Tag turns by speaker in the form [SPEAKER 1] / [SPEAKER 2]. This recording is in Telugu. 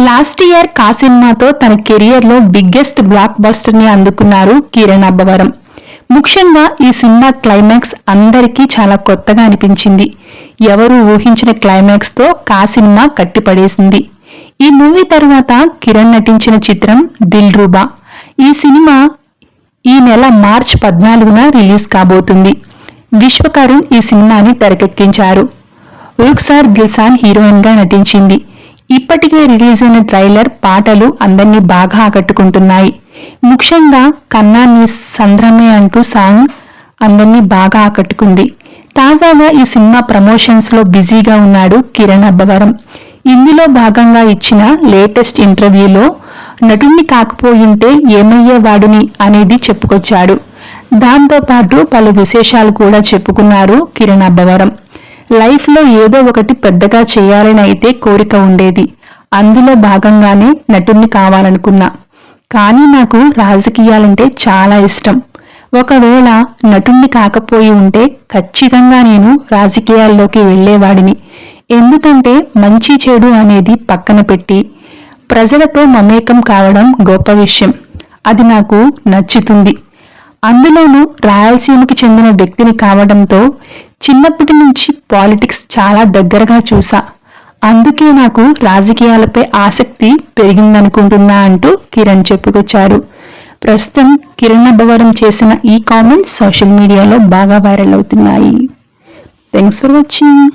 [SPEAKER 1] లాస్ట్ ఇయర్ కా సినిమాతో తన కెరియర్ లో బిగ్గెస్ట్ బ్లాక్ బస్టర్ ని అందుకున్నారు కిరణ్ అబ్బవరం. ముఖ్యంగా ఈ సినిమా క్లైమాక్స్ అందరికీ చాలా కొత్తగా అనిపించింది. ఎవరు ఊహించిన క్లైమాక్స్ తో కా సినిమా కట్టిపడేసింది. ఈ మూవీ తర్వాత కిరణ్ నటించిన చిత్రం దిల్ రూబా. ఈ సినిమా ఈ నెల మార్చ్ 14న రిలీజ్ కాబోతుంది. విశ్వకరుణ్ ఈ సినిమాని తెరకెక్కించారు. రుక్సార్ దిల్సాన్ హీరోయిన్ గా నటించింది. ఇప్పటికే రిలీజ్ అయిన ట్రైలర్, పాటలు అందరినీ బాగా ఆకట్టుకుంటున్నాయి. ముఖ్యంగా కన్నా నీ సంద్రమే అంటూ సాంగ్ అందరినీ బాగా ఆకట్టుకుంది. తాజాగా ఈ సినిమా ప్రమోషన్స్ లో బిజీగా ఉన్నాడు కిరణ్ అబ్బవరం. ఇందులో భాగంగా ఇచ్చిన లేటెస్ట్ ఇంటర్వ్యూలో నటుణ్ణి కాకపోయింటే ఏమయ్యేవాడిని అనేది చెప్పుకొచ్చాడు. దాంతోపాటు పలు విశేషాలు కూడా చెప్పుకున్నారు కిరణ్ అబ్బవరం. లైఫ్లో ఏదో ఒకటి పెద్దగా చేయాలని అయితే కోరిక ఉండేది. అందులో భాగంగానే నటుణ్ణి కావాలనుకున్నా. కానీ నాకు రాజకీయాలంటే చాలా ఇష్టం. ఒకవేళ నటుణ్ణి కాకపోయి ఉంటే ఖచ్చితంగా నేను రాజకీయాల్లోకి వెళ్లేవాడిని. ఎందుకంటే మంచి చెడు అనేది పక్కన పెట్టి ప్రజలతో మమేకం కావడం గొప్ప విషయం. అది నాకు నచ్చుతుంది. అందులోనూ రాయలసీమకి చెందిన వ్యక్తిని కావడంతో చిన్నప్పటి నుంచి పాలిటిక్స్ చాలా దగ్గరగా చూసా. అందుకే నాకు రాజకీయాలపై ఆసక్తి పెరిగిందనుకుంటున్నా అంటూ కిరణ్ చెప్పుకొచ్చారు. ప్రస్తుతం కిరణ్ అబ్బవరం చేసిన ఈ కామెంట్స్ సోషల్ మీడియాలో బాగా వైరల్ అవుతున్నాయి. Thanks for watching.